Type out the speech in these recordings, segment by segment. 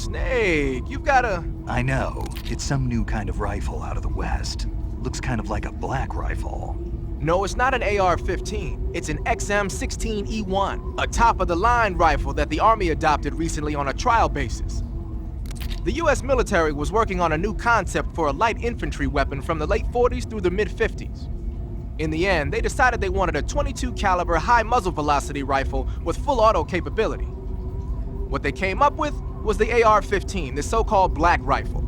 Snake, you've got a... I know. It's some new kind of rifle out of the West. Looks kind of like a black rifle. No, it's not an AR-15. It's an XM-16E1, a top-of-the-line rifle that the Army adopted recently on a trial basis. The U.S. military was working on a new concept for a light infantry weapon from the late 40s through the mid-50s. In the end, they decided they wanted a .22 caliber high muzzle velocity rifle with full auto capability. What they came up with was the AR-15, the so-called black rifle.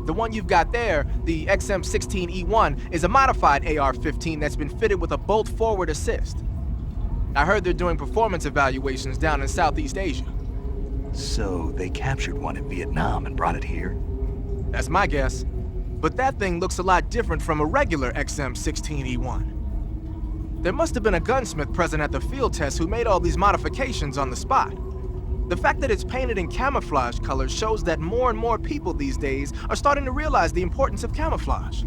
The one you've got there, the XM-16E1, is a modified AR-15 that's been fitted with a bolt forward assist. I heard they're doing performance evaluations down in Southeast Asia. So they captured one in Vietnam and brought it here? That's my guess. But that thing looks a lot different from a regular XM-16E1. There must have been a gunsmith present at the field test who made all these modifications on the spot. The fact that it's painted in camouflage colors shows that more and more people these days are starting to realize the importance of camouflage.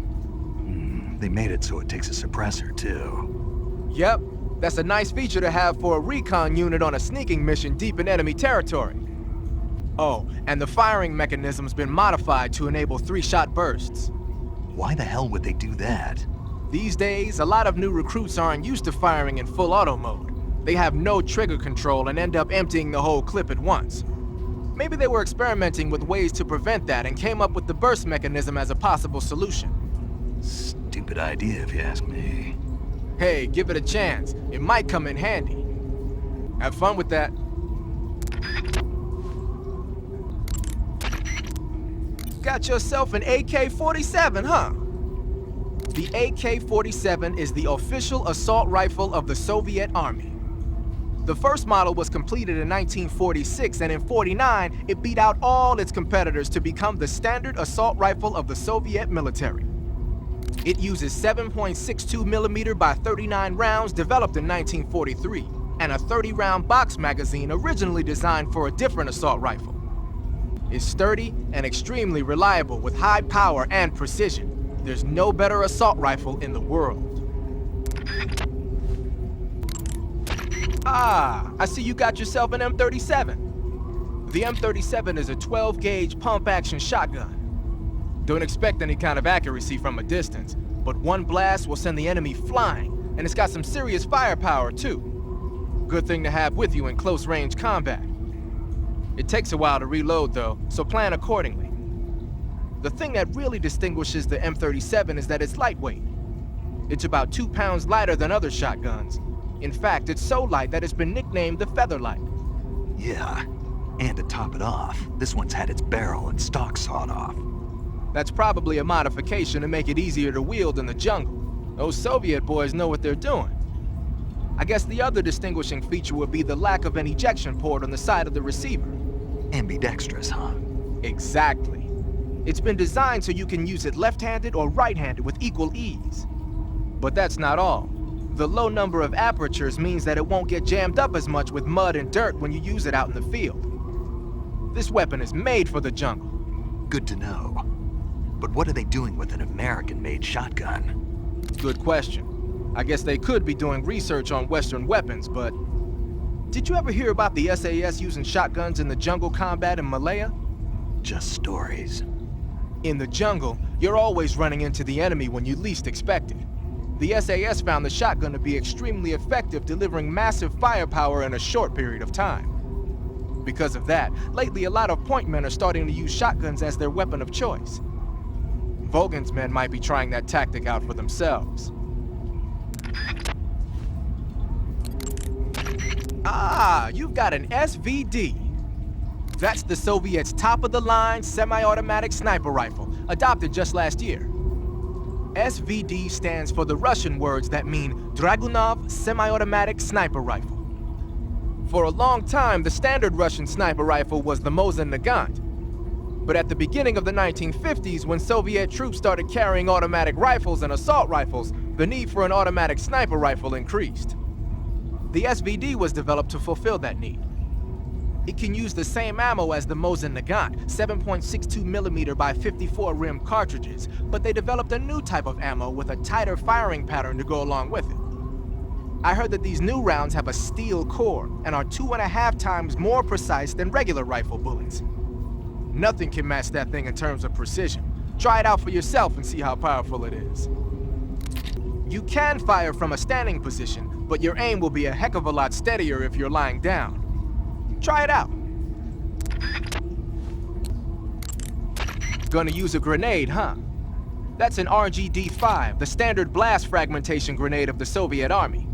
They made it so it takes a suppressor, too. Yep, that's a nice feature to have for a recon unit on a sneaking mission deep in enemy territory. Oh, and the firing mechanism's been modified to enable 3-shot bursts. Why the hell would they do that? These days, a lot of new recruits aren't used to firing in full auto mode. They have no trigger control and end up emptying the whole clip at once. Maybe they were experimenting with ways to prevent that and came up with the burst mechanism as a possible solution. Stupid idea, if you ask me. Hey, give it a chance. It might come in handy. Have fun with that. Got yourself an AK-47, huh? The AK-47 is the official assault rifle of the Soviet Army. The first model was completed in 1946, and in '49, it beat out all its competitors to become the standard assault rifle of the Soviet military. It uses 7.62mm by 39 rounds developed in 1943, and a 30-round box magazine originally designed for a different assault rifle. It's sturdy and extremely reliable with high power and precision. There's no better assault rifle in the world. Ah, I see you got yourself an M37. The M37 is a 12-gauge pump-action shotgun. Don't expect any kind of accuracy from a distance, but one blast will send the enemy flying, and it's got some serious firepower too. Good thing to have with you in close-range combat. It takes a while to reload though, so plan accordingly. The thing that really distinguishes the M37 is that it's lightweight. It's about 2 pounds lighter than other shotguns. In fact, it's so light that it's been nicknamed the Featherlight. Yeah, and to top it off, this one's had its barrel and stock sawed off. That's probably a modification to make it easier to wield in the jungle. Those Soviet boys know what they're doing. I guess the other distinguishing feature would be the lack of an ejection port on the side of the receiver. Ambidextrous, huh? Exactly. It's been designed so you can use it left-handed or right-handed with equal ease. But that's not all. The low number of apertures means that it won't get jammed up as much with mud and dirt when you use it out in the field. This weapon is made for the jungle. Good to know. But what are they doing with an American-made shotgun? Good question. I guess they could be doing research on Western weapons, but... Did you ever hear about the SAS using shotguns in the jungle combat in Malaya? Just stories. In the jungle, you're always running into the enemy when you least expect it. The SAS found the shotgun to be extremely effective, delivering massive firepower in a short period of time. Because of that, lately a lot of point men are starting to use shotguns as their weapon of choice. Vogan's men might be trying that tactic out for themselves. Ah, you've got an SVD. That's the Soviets' top-of-the-line semi-automatic sniper rifle, adopted just last year. SVD stands for the Russian words that mean Dragunov Semi-Automatic Sniper Rifle. For a long time, the standard Russian sniper rifle was the Mosin Nagant. But at the beginning of the 1950s, when Soviet troops started carrying automatic rifles and assault rifles, the need for an automatic sniper rifle increased. The SVD was developed to fulfill that need. It can use the same ammo as the Mosin Nagant, 7.62mm by 54 rim cartridges, but they developed a new type of ammo with a tighter firing pattern to go along with it. I heard that these new rounds have a steel core and are 2.5 times more precise than regular rifle bullets. Nothing can match that thing in terms of precision. Try it out for yourself and see how powerful it is. You can fire from a standing position, but your aim will be a heck of a lot steadier if you're lying down. Try it out. Gonna use a grenade, huh? That's an RGD-5, the standard blast fragmentation grenade of the Soviet Army.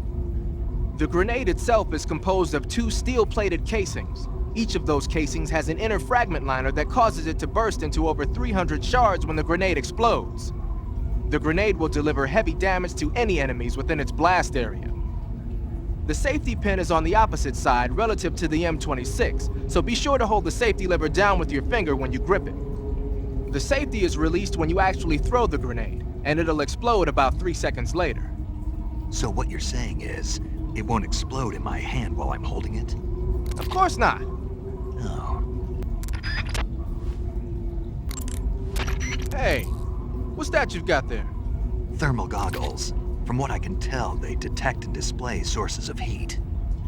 The grenade itself is composed of 2 steel-plated casings. Each of those casings has an inner fragment liner that causes it to burst into over 300 shards when the grenade explodes. The grenade will deliver heavy damage to any enemies within its blast area. The safety pin is on the opposite side relative to the M26, so be sure to hold the safety lever down with your finger when you grip it. The safety is released when you actually throw the grenade, and it'll explode about 3 seconds later. So what you're saying is, it won't explode in my hand while I'm holding it? Of course not. Oh. Hey, what's that you've got there? Thermal goggles. From what I can tell, they detect and display sources of heat.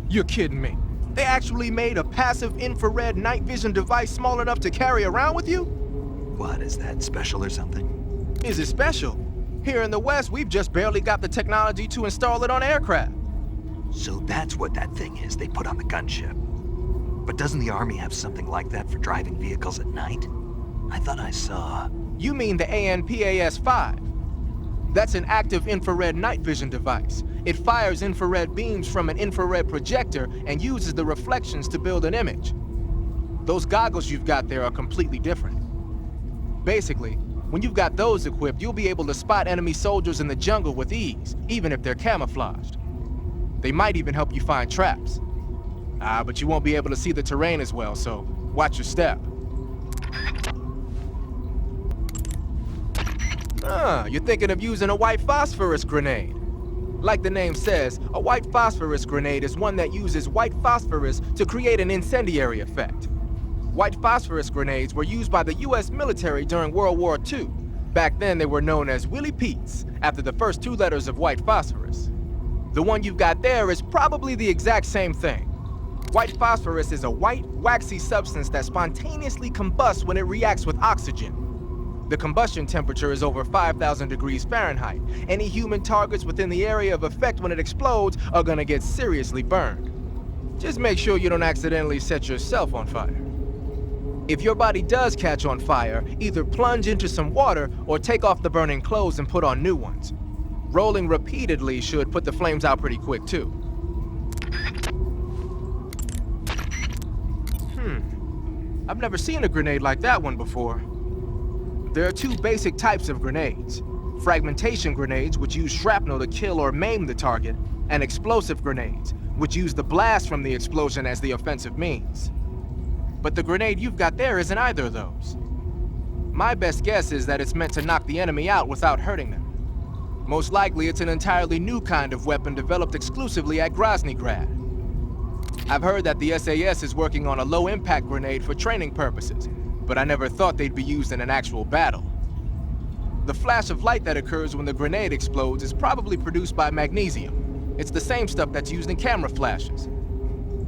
You're kidding me. They actually made a passive infrared night vision device small enough to carry around with you? What, is that special or something? Is it special? Here in the West, we've just barely got the technology to install it on aircraft. So that's what that thing is they put on the gunship. But doesn't the Army have something like that for driving vehicles at night? I thought I saw... You mean the ANPAS-5? That's an active infrared night vision device. It fires infrared beams from an infrared projector and uses the reflections to build an image. Those goggles you've got there are completely different. Basically, when you've got those equipped, you'll be able to spot enemy soldiers in the jungle with ease, even if they're camouflaged. They might even help you find traps. But you won't be able to see the terrain as well, so watch your step. You're thinking of using a white phosphorus grenade. Like the name says, a white phosphorus grenade is one that uses white phosphorus to create an incendiary effect. White phosphorus grenades were used by the US military during World War II. Back then they were known as Willie Pete's, after the first 2 letters of white phosphorus. The one you've got there is probably the exact same thing. White phosphorus is a white, waxy substance that spontaneously combusts when it reacts with oxygen. The combustion temperature is over 5,000 degrees Fahrenheit. Any human targets within the area of effect when it explodes are gonna get seriously burned. Just make sure you don't accidentally set yourself on fire. If your body does catch on fire, either plunge into some water or take off the burning clothes and put on new ones. Rolling repeatedly should put the flames out pretty quick too. I've never seen a grenade like that one before. There are 2 basic types of grenades. Fragmentation grenades, which use shrapnel to kill or maim the target, and explosive grenades, which use the blast from the explosion as the offensive means. But the grenade you've got there isn't either of those. My best guess is that it's meant to knock the enemy out without hurting them. Most likely it's an entirely new kind of weapon developed exclusively at Groznygrad. I've heard that the SAS is working on a low-impact grenade for training purposes, but I never thought they'd be used in an actual battle. The flash of light that occurs when the grenade explodes is probably produced by magnesium. It's the same stuff that's used in camera flashes.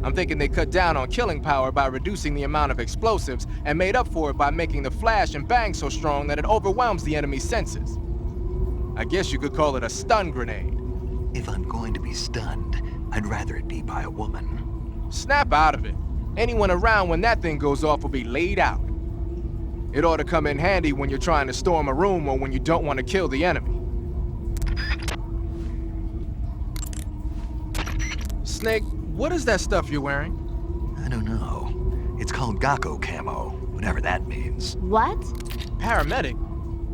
I'm thinking they cut down on killing power by reducing the amount of explosives and made up for it by making the flash and bang so strong that it overwhelms the enemy's senses. I guess you could call it a stun grenade. If I'm going to be stunned, I'd rather it be by a woman. Snap out of it. Anyone around when that thing goes off will be laid out. It ought to come in handy when you're trying to storm a room or when you don't want to kill the enemy. Snake, what is that stuff you're wearing? I don't know. It's called Gakko camo, whatever that means. What? Paramedic?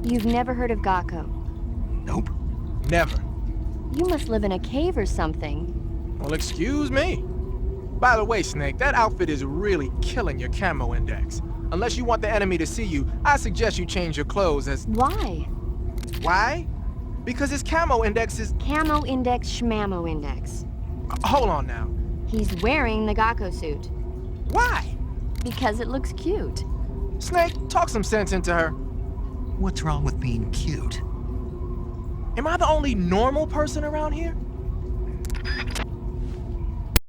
You've never heard of Gakko? Nope. Never. You must live in a cave or something. Well, excuse me. By the way, Snake, that outfit is really killing your camo index. Unless you want the enemy to see you, I suggest you change your clothes as... Why? Why? Because his camo index is... Camo index, schmamo index. Hold on now. He's wearing the Gakko suit. Why? Because it looks cute. Snake, talk some sense into her. What's wrong with being cute? Am I the only normal person around here?